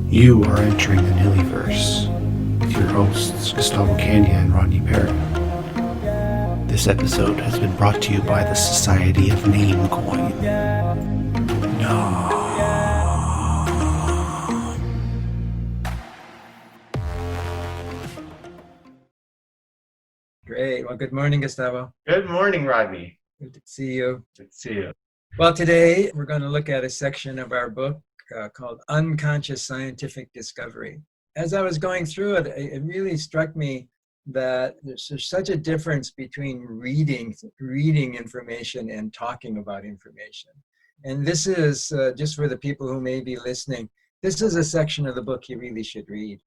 You are entering the Nillyverse with your hosts Gustavo and Rodney Perry. This episode has been brought to you by the Society of Namecoin. No. Great. Well, good morning, Gustavo. Good morning, Rodney. Good to see you. Good to see you. Well, today we're going to look at a section of our book called Unconscious Scientific Discovery. As I was going through it, it really struck me that there's such a difference between reading information and talking about information. And this is, just for the people who may be listening, this is a section of the book you really should read.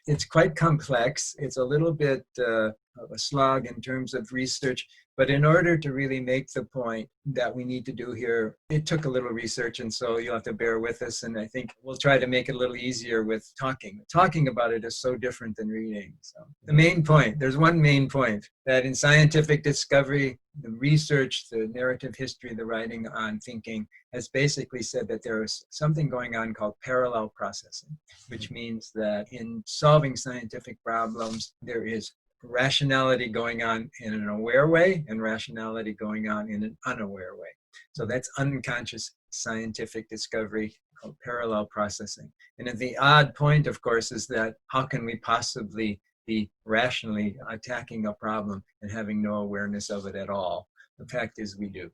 It's quite complex. It's a little bit of a slog in terms of research, but in order to really make the point that we need to do here, it took a little research, and so you'll have to bear with us, and I think we'll try to make it a little easier with talking. Talking about it is so different than reading. So the main point, there's one main point, that in scientific discovery, the research, the narrative history, the writing on thinking has basically said that there is something going on called parallel processing, which means that in solving scientific problems, there is rationality going on in an aware way and rationality going on in an unaware way. So that's unconscious scientific discovery called parallel processing. And the odd point, of course, is that how can we possibly be rationally attacking a problem and having no awareness of it at all? The fact is we do.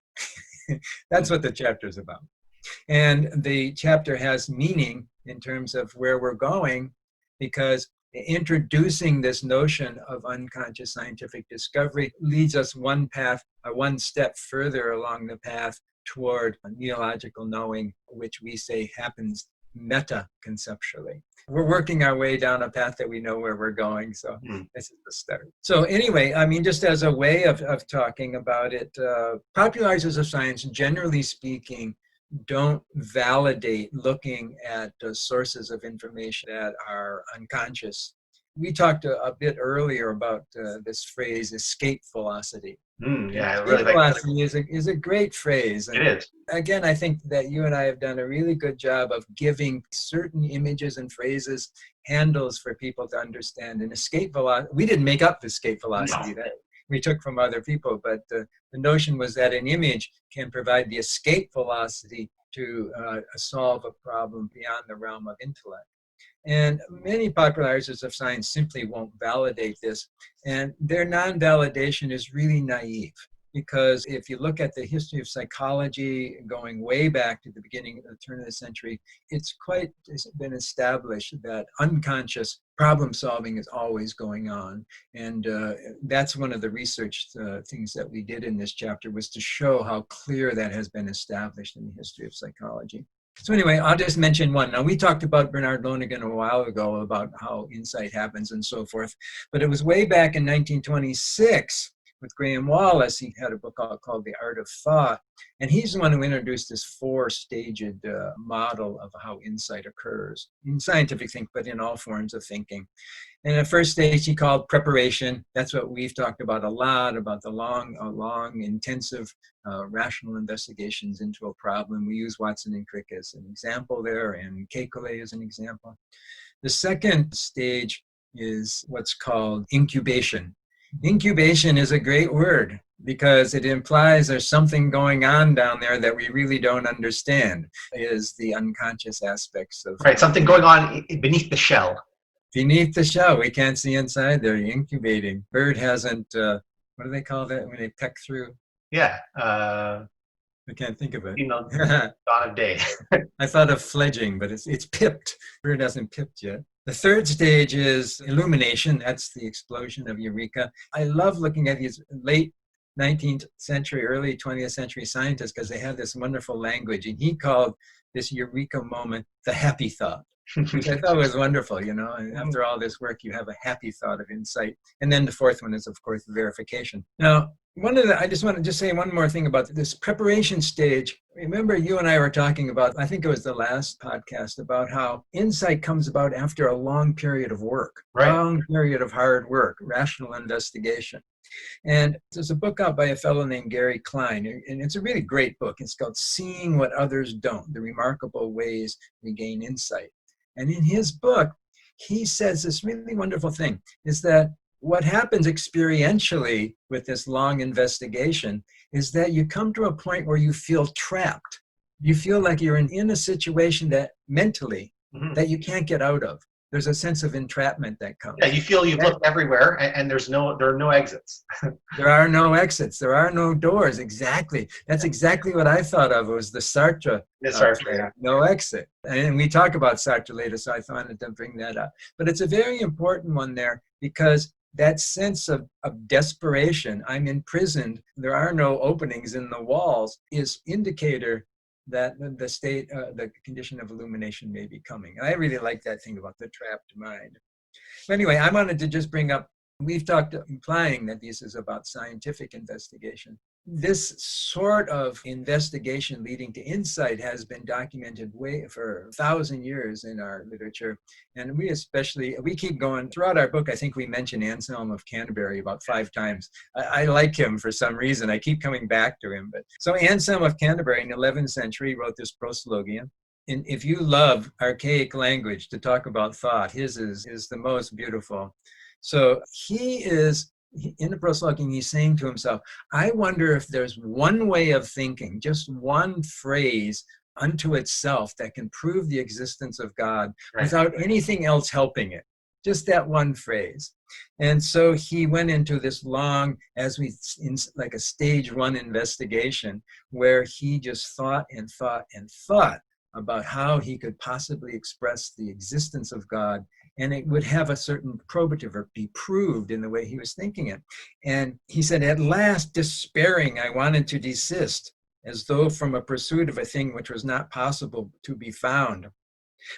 That's what the chapter is about. And the chapter has meaning in terms of where we're going, because introducing this notion of unconscious scientific discovery leads us one step further along the path toward neological knowing, which we say happens meta-conceptually. We're working our way down a path that we know where we're going, so this is the start. So anyway, I mean, just as a way of talking about it, popularizers of science, generally speaking, don't validate looking at sources of information that are unconscious. We talked a bit earlier about this phrase, escape velocity. Yeah, I Escape really like velocity is a great phrase. it. It is. Again, I think that you and I have done a really good job of giving certain images and phrases handles for people to understand. And escape velocity, we didn't make up escape velocity. No. That we took from other people, but the notion was that an image can provide the escape velocity to solve a problem beyond the realm of intellect. And many popularizers of science simply won't validate this, and their non-validation is really naive. Because if you look at the history of psychology going way back to the beginning of the turn of the century, it's been established that unconscious problem solving is always going on. And that's one of the research things that we did in this chapter, was to show how clear that has been established in the history of psychology. So anyway, I'll just mention one. Now, we talked about Bernard Lonergan a while ago about how insight happens and so forth, but it was way back in 1926 with Graham Wallace. He had a book called The Art of Thought, and he's the one who introduced this four-staged model of how insight occurs in scientific thinking, but in all forms of thinking. And the first stage he called preparation. That's what we've talked about a lot, about the long, intensive rational investigations into a problem. We use Watson and Crick as an example there, and Kekulé as an example. The second stage is what's called incubation. Incubation is a great word because it implies there's something going on down there that we really don't understand. It is the unconscious aspects of... Right, something going on beneath the shell. Beneath the shell, we can't see inside there, incubating. Bird hasn't, what do they call that when they peck through? Yeah. I can't think of it. Dawn of day. I thought of fledging, but it's pipped. Bird hasn't pipped yet. The third stage is illumination. That's the explosion of eureka. I love looking at these late 19th century, early 20th century scientists because they have this wonderful language. And he called this eureka moment the happy thought, which I thought was wonderful, you know. And after all this work, you have a happy thought of insight. And then the fourth one is, of course, verification. Now, I just want to say one more thing about this preparation stage. Remember, you and I were talking about, I think it was the last podcast, about how insight comes about after a long period of work, right. Long period of hard work, rational investigation. And there's a book out by a fellow named Gary Klein, and it's a really great book. It's called Seeing What Others Don't, The Remarkable Ways We Gain Insight. And in his book, he says this really wonderful thing, is that what happens experientially with this long investigation is that you come to a point where you feel trapped. You feel like you're in a situation that mentally that you can't get out of. There's a sense of entrapment that comes. Yeah, you feel you've looked everywhere and there are no exits. There are no exits. There are no doors. Exactly. That's exactly what I thought of. It was the Sartre. No exit. And we talk about Sartre later, so I wanted to bring that up. But it's a very important one there because that sense of desperation, I'm imprisoned, there are no openings in the walls, is indicator that the state, the condition of illumination may be coming. I really like that thing about the trapped mind. But anyway, I wanted to just bring up, we've talked, implying that this is about scientific investigation. This sort of investigation leading to insight has been documented for 1,000 years in our literature. And we keep going. Throughout our book, I think we mention Anselm of Canterbury about 5 times. I like him for some reason. I keep coming back to him. So Anselm of Canterbury in the 11th century wrote this proslogium. And if you love archaic language to talk about thought, his is the most beautiful. So he is, in the proslogium, he's saying to himself, I wonder if there's one way of thinking, just one phrase unto itself that can prove the existence of God without anything else helping it. Just that one phrase. And so he went into this long, like a stage 1 investigation, where he just thought and thought and thought about how he could possibly express the existence of God, and it would have a certain probative or be proved in the way he was thinking it. And he said, at last, despairing, I wanted to desist, as though from a pursuit of a thing which was not possible to be found.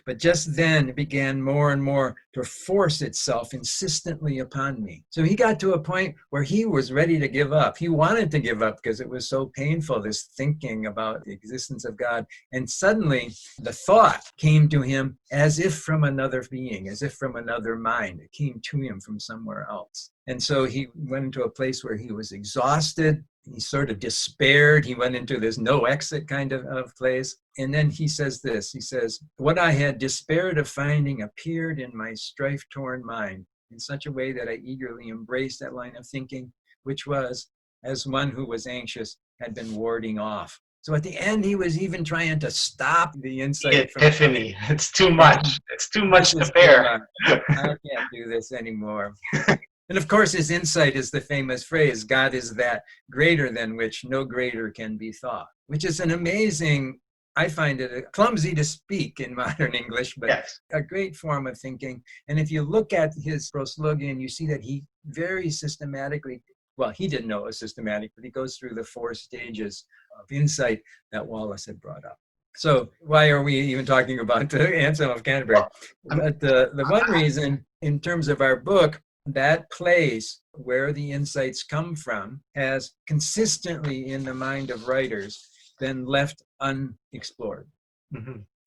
But just then it began more and more to force itself insistently upon me. So he got to a point where he was ready to give up. He wanted to give up because it was so painful, this thinking about the existence of God. And suddenly the thought came to him as if from another being, as if from another mind. It came to him from somewhere else. And so he went into a place where he was exhausted. He sort of despaired. He went into this no exit kind of place. And then he says this, he says, what I had despaired of finding appeared in my strife-torn mind in such a way that I eagerly embraced that line of thinking, which was, as one who was anxious had been warding off. So at the end, he was even trying to stop the insight. Epiphany. It's too much. It's too much to bear. I can't do this anymore. And of course, his insight is the famous phrase, God is that greater than which no greater can be thought, which is an amazing, I find it clumsy to speak in modern English, but a great form of thinking. And if you look at his proslogium, you see that he very systematically, well, he didn't know it was systematic, but he goes through the 4 stages of insight that Wallace had brought up. So why are we even talking about Anselm of Canterbury? But the one reason, in terms of our book, that place where the insights come from has consistently in the mind of writers been left unexplored.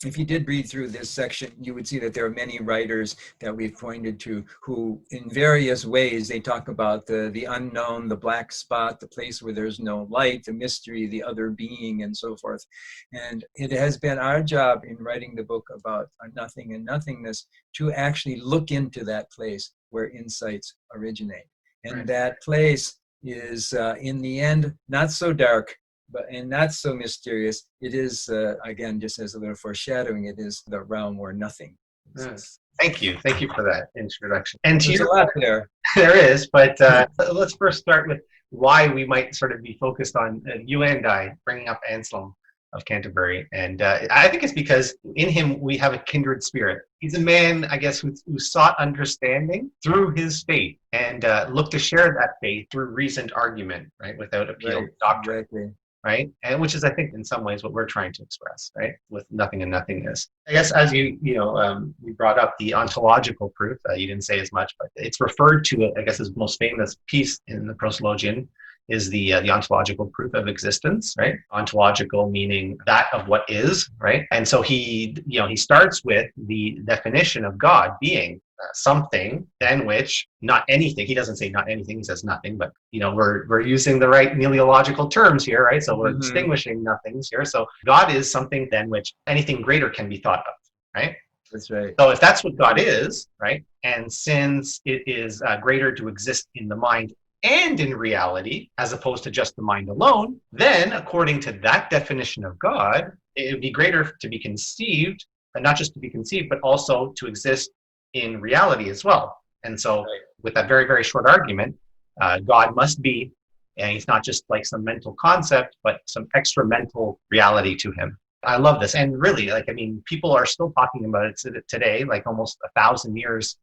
If you did read through this section, you would see that there are many writers that we've pointed to who in various ways, they talk about the unknown, the black spot, the place where there's no light, the mystery, the other being, and so forth. And it has been our job in writing the book about nothing and nothingness to actually look into that place where insights originate. And that place is, in the end, not so dark, and not so mysterious. It is, again, just as a little foreshadowing, it is the realm where nothing exists. Thank you for that introduction. And there's a lot there. There is, but let's first start with why we might sort of be focused on you and I bringing up Anselm of Canterbury. And I think it's because in him we have a kindred spirit. He's a man, I guess, who sought understanding through his faith and looked to share that faith through reasoned argument, right, without appeal to doctrine. Exactly. Right? And which is, I think, in some ways what we're trying to express, right? With nothing and nothingness. I guess as you brought up the ontological proof, you didn't say as much, but it's referred to, I guess, his most famous piece in the proslogium is the ontological proof of existence, right? Ontological meaning that of what is, right? And so he starts with the definition of God being something than which not anything. He doesn't say not anything, he says nothing, but we're using the right teleological terms here, right? So we're distinguishing nothings here. So God is something than which anything greater can be thought of, right? That's right. So if that's what God is, right, and since it is greater to exist in the mind and in reality, as opposed to just the mind alone, then according to that definition of God, it would be greater to be conceived, and not just to be conceived, but also to exist in reality as well. And so with that very, very short argument, God must be, and he's not just like some mental concept, but some extra mental reality to him. I love this. And really, like, I mean, people are still talking about it today, like almost 1,000 years,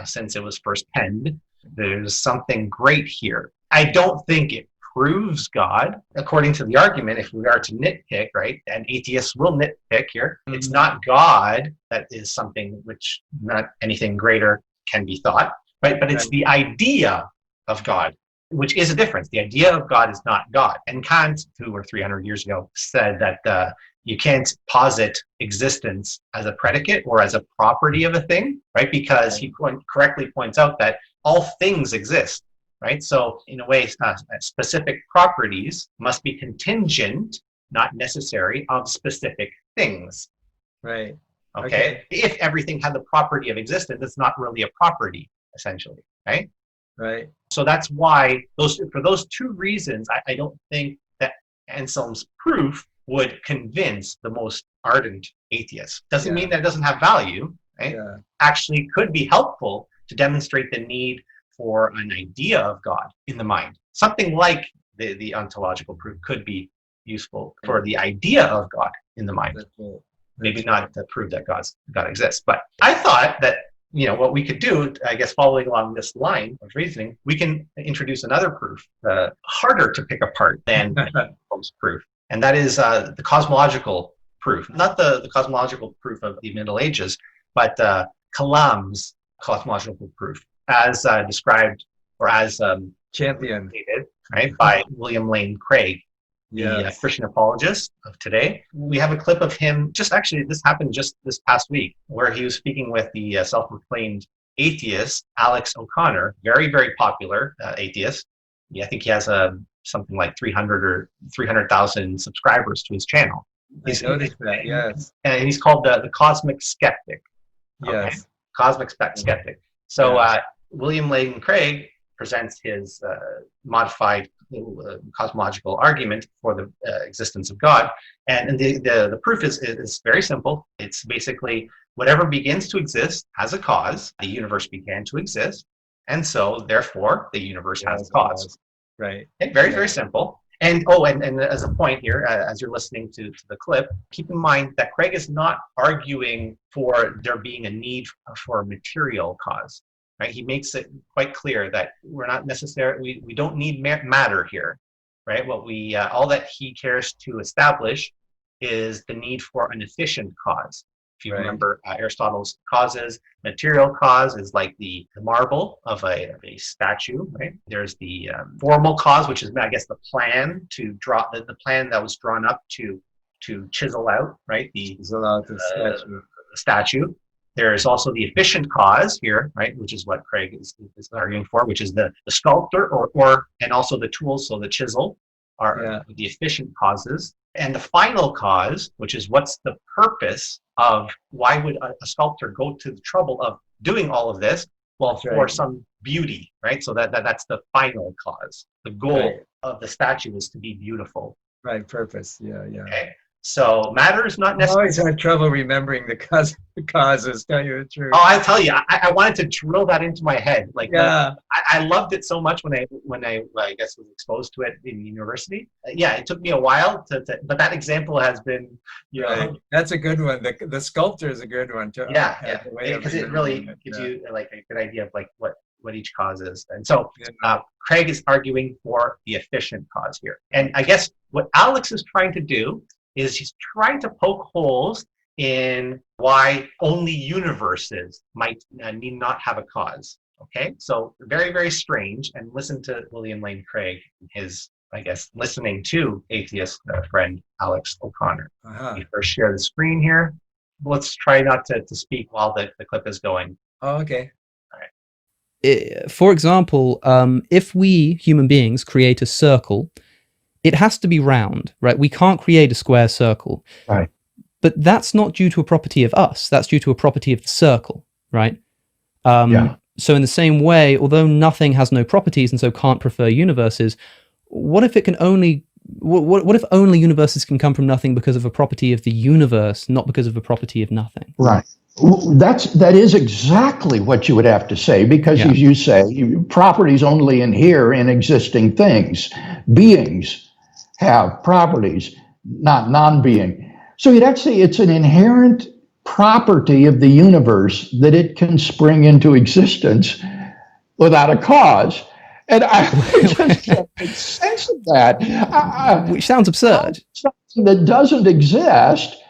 since it was first penned. There's something great here. I don't think it proves God, according to the argument, if we are to nitpick, right? And atheists will nitpick here. Mm-hmm. It's not God that is something which not anything greater can be thought, right? But it's the idea of God, which is a difference. The idea of God is not God. And Kant, who were 300 years ago, said that you can't posit existence as a predicate or as a property of a thing, right? Because he correctly points out that all things exist, right? So in a way, specific properties must be contingent, not necessary, of specific things. Right. Okay. If everything had the property of existence, it's not really a property, essentially, right? Right. So that's why for those two reasons, I don't think that Anselm's proof would convince the most ardent atheist. Doesn't mean that it doesn't have value, right? Yeah. Actually could be helpful to demonstrate the need for an idea of God in the mind. Something like the ontological proof could be useful for the idea of God in the mind. Maybe not to prove that God exists. But I thought that what we could do, I guess, following along this line of reasoning, we can introduce another proof, harder to pick apart than Anselm's proof. And that is the cosmological proof. Not the cosmological proof of the Middle Ages, but Kalam's cosmological proof, as described or as championed, right, by William Lane Craig, the Christian apologist of today. We have a clip of him, this happened just this past week, where he was speaking with the self-proclaimed atheist, Alex O'Connor, very, very popular atheist. I think he has something like 300,000 subscribers to his channel. I noticed that, yes. And he's called the Cosmic Skeptic. Yes. Cosmic Skeptic. So William Lane Craig presents his modified cosmological argument for the existence of God. And the proof is very simple. It's basically whatever begins to exist has a cause. The universe began to exist. And so, therefore, the universe has a cause. Right. Okay, very, very simple. And as a point here, as you're listening to the clip, keep in mind that Craig is not arguing for there being a need for a material cause. Right? He makes it quite clear that we're not necessarily, we don't need matter here. Right? What all that he cares to establish is the need for an efficient cause. If you remember Aristotle's causes, material cause is like the marble of a statue, right? There's the formal cause, which is, I guess, the plan to draw, the plan that was drawn up to chisel out, right? The statue. There's also the efficient cause here, right? Which is what Craig is arguing for, which is the sculptor and also the tools, so the chisel are the efficient causes. And the final cause, which is what's the purpose of why would a sculptor go to the trouble of doing all of this? Well, for some beauty, right? So that's the final cause. The goal of the statue is to be beautiful. Right, purpose. Yeah. Okay. So matter is not necessarily. I always had trouble remembering the causes, tell you the truth. Oh, I tell you, I wanted to drill that into my head. Like, I loved it so much when I guess was exposed to it in university. It took me a while but that example has been, That's a good one. The sculptor is a good one too. Because it really gives you like a good idea of like what each cause is. And so Craig is arguing for the efficient cause here. And I guess what Alex is trying to do is he's trying to poke holes in why only universes need not have a cause. Okay, so very, very strange. And listen to William Lane Craig, his, I guess, listening to atheist friend Alex O'Connor. Let me first share the screen here. Let's try not to speak while the clip is going. Oh, okay. All right. For example, if we human beings create a circle, it has to be round, right? We can't create a square circle. Right. But that's not due to a property of us. That's due to a property of the circle, right? So in the same way, although nothing has no properties and so can't prefer universes, what if it can only... What if only universes can come from nothing because of a property of the universe, not because of a property of nothing? Right. That is exactly what you would have to say, because as you say, properties only inhere in existing things. Beings have properties, not non-being. So you'd have to say it's an inherent property of the universe that it can spring into existence without a cause. And I just can't make sense of that. Which sounds absurd. Something that doesn't exist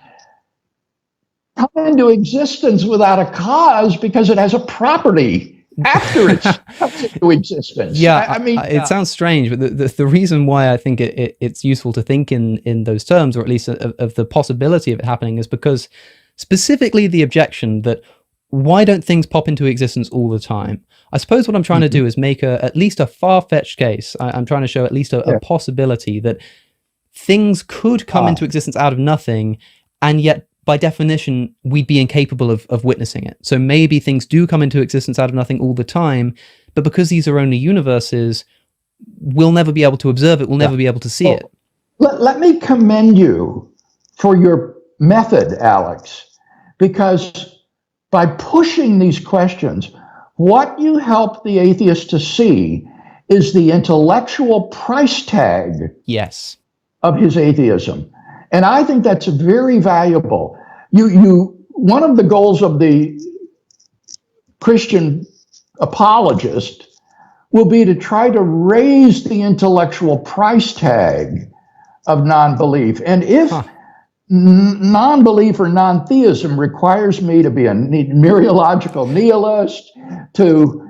come into existence without a cause because it has a property after it comes into existence. I mean, it sounds strange, but the reason why I think it's useful to think in those terms, or at least of the possibility of it happening, is because specifically the objection that why don't things pop into existence all the time? I suppose what I'm trying to do is make at least a far-fetched case. I'm trying to show at least a possibility that things could come into existence out of nothing, and yet by definition, we'd be incapable of witnessing it. So maybe things do come into existence out of nothing all the time, but because these are only universes, we'll never be able to observe it, we'll never be able to see it. Let me commend you for your method, Alex, because by pushing these questions, what you help the atheist to see is the intellectual price tag of his atheism. And I think that's very valuable. One of the goals of the Christian apologist will be to try to raise the intellectual price tag of non-belief. And if non-belief or non-theism requires me to be a mereological nihilist, to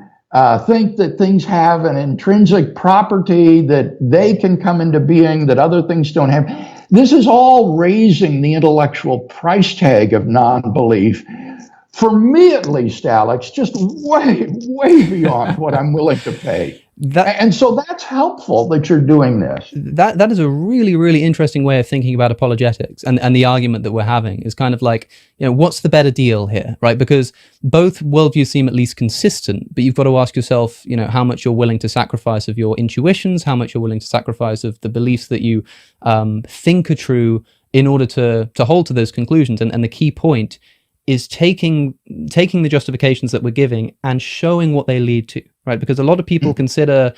think that things have an intrinsic property, that they can come into being, that other things don't have, this is all raising the intellectual price tag of non-belief. For me, at least, Alex, just way, way beyond what I'm willing to pay. And so that's helpful that you're doing this. That is a really, really interesting way of thinking about apologetics, and the argument that we're having is kind of like, what's the better deal here, right? Because both worldviews seem at least consistent, but you've got to ask yourself, how much you're willing to sacrifice of your intuitions, how much you're willing to sacrifice of the beliefs that you think are true in order to hold to those conclusions. And the key point is taking the justifications that we're giving and showing what they lead to, right? Because a lot of people consider,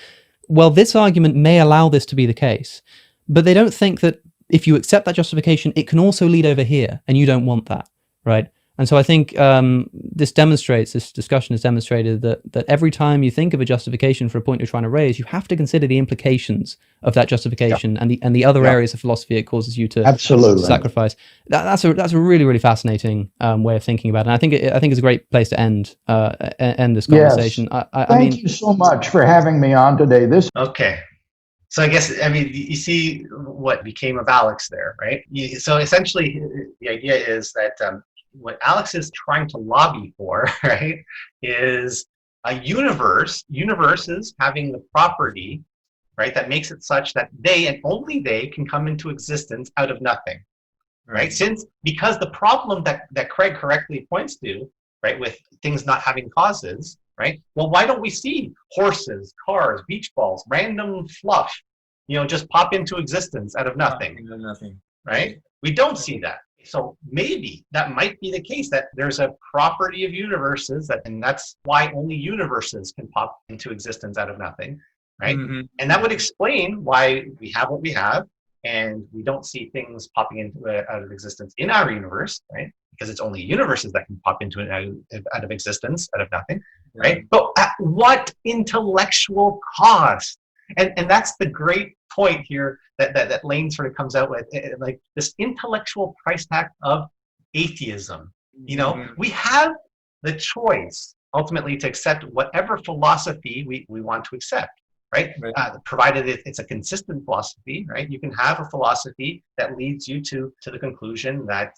well, this argument may allow this to be the case, but they don't think that if you accept that justification, it can also lead over here, and you don't want that, right? And so I think this discussion has demonstrated that every time you think of a justification for a point you're trying to raise, you have to consider the implications of that justification and the other areas of philosophy it causes you to sacrifice. That's a really, really fascinating way of thinking about it. And I think it's a great place to end this conversation. Yes. Thank you so much for having me on today. Okay. So I guess, you see what became of Alex there, right? So essentially, the idea is that what Alex is trying to lobby for, right, is a universes having the property, right, that makes it such that they and only they can come into existence out of nothing, right? Because the problem that Craig correctly points to, right, with things not having causes, right? Well, why don't we see horses, cars, beach balls, random fluff, just pop into existence out of nothing, right? We don't see that. So maybe that might be the case, that there's a property of universes, and that's why only universes can pop into existence out of nothing, right? And that would explain why we have what we have, and we don't see things popping into out of existence in our universe, right? Because it's only universes that can pop into it out of existence out of nothing, right? But at what intellectual cost? And that's the great point here that Lane sort of comes out with, like this intellectual price tag of atheism. We have the choice ultimately to accept whatever philosophy we want to accept, right? Provided it's a consistent philosophy, right? You can have a philosophy that leads you to the conclusion that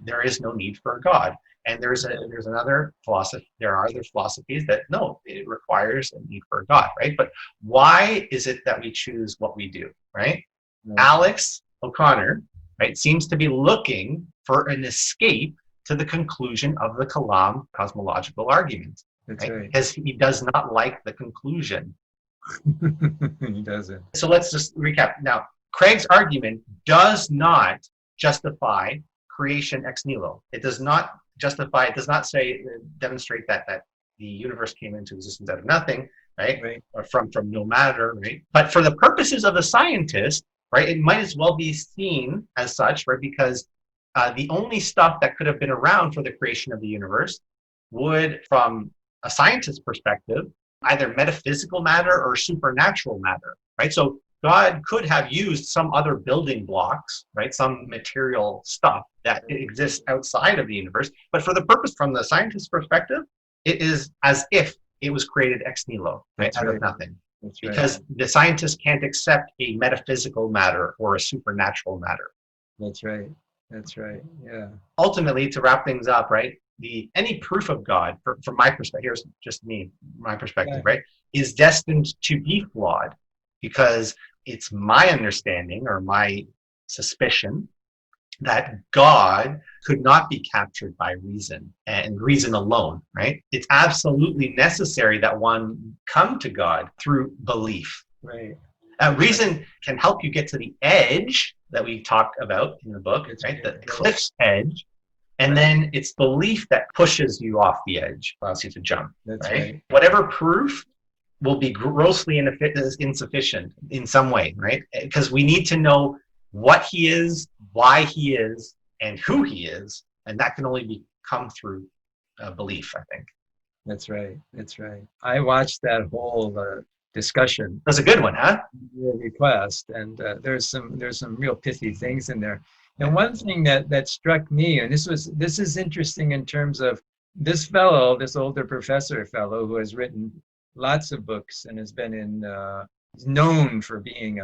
there is no need for a God. And there's another philosophy. There are other philosophies that no, it requires a need for a God, right? But why is it that we choose what we do, right? Alex O'Connor, right, seems to be looking for an escape to the conclusion of the Kalan cosmological argument. That's right. Because he does not like the conclusion. He doesn't. So let's just recap. Now, Craig's argument does not justify creation ex nihilo. It does not justify, it does not say, demonstrate that the universe came into existence out of nothing, right? Or from no matter, right? But for the purposes of the scientist, right, it might as well be seen as such, right? Because the only stuff that could have been around for the creation of the universe would, from a scientist's perspective, either metaphysical matter or supernatural matter, right? So God could have used some other building blocks, right? Some material stuff that exists outside of the universe. But for the purpose, from the scientist's perspective, it is as if it was created ex nihilo, right? Out of nothing. Because the scientist can't accept a metaphysical matter or a supernatural matter. That's right. That's right. Yeah. Ultimately, to wrap things up, right? Any proof of God, from my perspective, here's just my perspective, right, is destined to be flawed, because it's my understanding or my suspicion that God could not be captured by reason and reason alone, right? It's absolutely necessary that one come to God through belief. Right. Reason can help you get to the edge that we talk about in the book, right? The cliff's edge. And then it's belief that pushes you off the edge, allows you to jump. That's right. Whatever proof will be grossly insufficient in some way, right? Because we need to know what he is, why he is, and who he is. And that can only come through belief, I think. That's right. That's right. I watched that whole discussion. That's a good one, huh? Request, and there's some real pithy things in there. And one thing that struck me, and this is interesting in terms of this fellow, this older professor fellow who has written lots of books and has been is known for being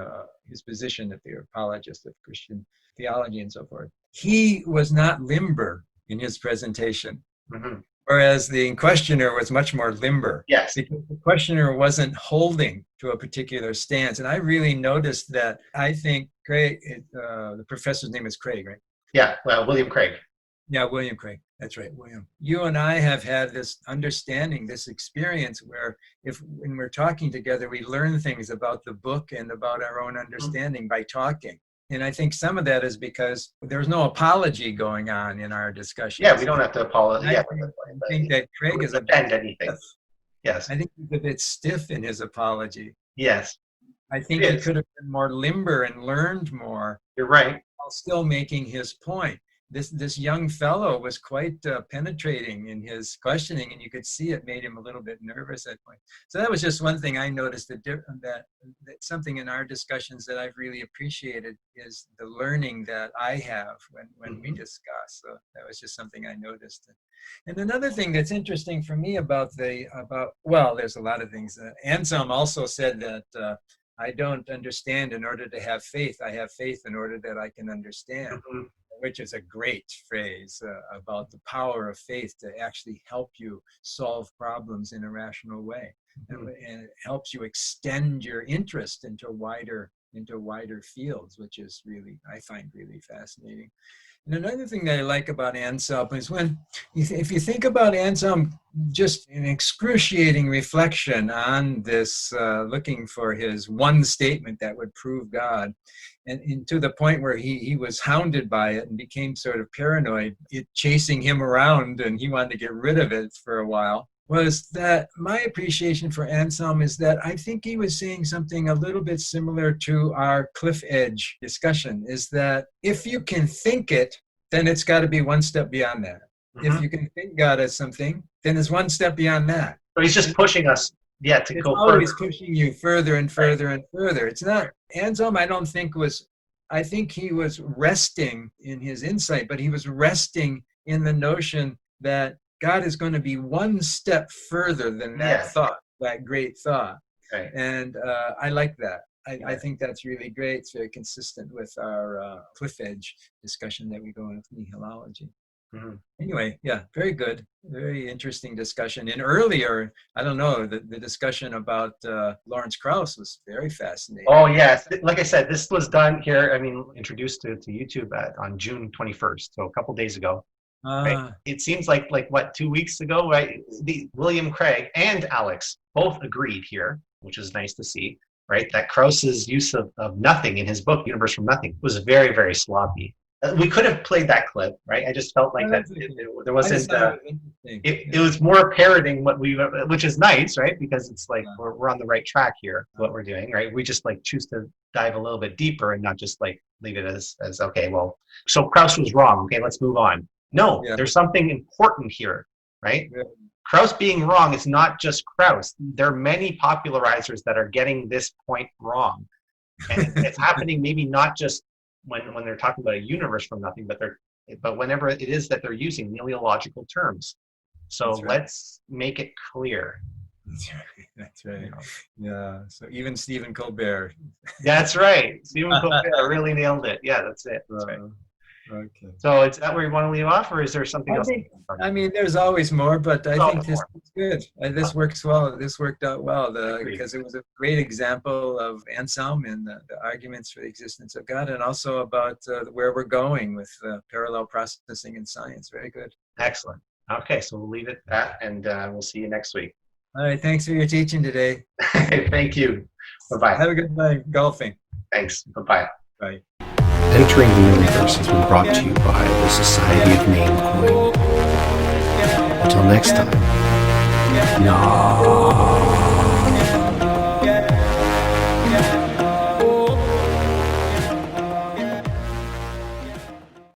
his position at the apologist of Christian theology and so forth. He was not limber in his presentation. Mm-hmm. Whereas the questioner was much more limber. Yes. Because the questioner wasn't holding to a particular stance. And I really noticed that. I think Craig, the professor's name is Craig, right? Yeah, well, William Craig. Yeah, William Craig. That's right, William. You and I have had this understanding, this experience where when we're talking together, we learn things about the book and about our own understanding by talking. And I think some of that is because there's no apology going on in our discussion. Yeah, we don't have to apologize. I think that Craig is a bit anything. stiff. Yes. I think he's a bit stiff in his apology. Yes. I think he could have been more limber and learned more. You're right. While still making his point. This young fellow was quite penetrating in his questioning, and you could see it made him a little bit nervous at point. So that was just one thing I noticed, that something in our discussions that I've really appreciated is the learning that I have when we discuss. So that was just something I noticed. And another thing that's interesting for me about there's a lot of things. Anselm also said that I don't understand in order to have faith. I have faith in order that I can understand. Mm-hmm. Which is a great phrase about the power of faith to actually help you solve problems in a rational way. Mm-hmm. And it helps you extend your interest into wider fields, which is really, I find really fascinating. And another thing that I like about Anselm is if you think about Anselm, just an excruciating reflection on this, looking for his one statement that would prove God, and to the point where he was hounded by it and became sort of paranoid, it chasing him around, and he wanted to get rid of it for a while. Was that my appreciation for Anselm is that I think he was saying something a little bit similar to our cliff edge discussion, is that if you can think it, then it's got to be one step beyond that. Mm-hmm. If you can think God as something, then it's one step beyond that. So he's just pushing us, to go further. It's always pushing you further and further and further. It's not, Anselm, I think he was resting in his insight, but he was resting in the notion that God is going to be one step further than that thought, that great thought. Right. And I like that. I think that's really great. It's very consistent with our cliff edge discussion that we go into nihilology. Mhm. Anyway, yeah, very good. Very interesting discussion. And earlier, I don't know, the discussion about Lawrence Krauss was very fascinating. Oh, yes. Like I said, this was done here, I mean, introduced to YouTube on June 21st, so a couple days ago. Right? It seems like what, 2 weeks ago, right? William Craig and Alex both agreed here, which is nice to see, right? That Krauss's use of nothing in his book, Universe from Nothing, was very, very sloppy. We could have played that clip, right? I just felt like that there wasn't. It was more parroting what we, which is nice, right? Because it's like we're on the right track here. What we're doing, right? We just like choose to dive a little bit deeper and not just like leave it as okay. Well, so Krauss was wrong. Okay, let's move on. No, there's something important here, right? Yeah. Krauss being wrong is not just Krauss. There are many popularizers that are getting this point wrong, and it's happening maybe not just when they're talking about a universe from nothing, but whenever it is that they're using teleological terms. So let's make it clear. That's right. That's right. Yeah. So even Stephen Colbert. That's right. Stephen Colbert really nailed it. Yeah, that's it. That's right. Okay. So is that where you want to leave off, or is there something else? I mean, there's always more, but I think this is good. This works well. This worked out well because it was a great example of Anselm and the arguments for the existence of God, and also about where we're going with parallel processing in science. Very good. Excellent. Okay, so we'll leave it at that, and we'll see you next week. All right. Thanks for your teaching today. Thank you. Bye-bye. Have a good night golfing. Thanks. Bye-bye. Bye. Entering the Universe has been brought to you by the Society of Namecoin. Until next time. No.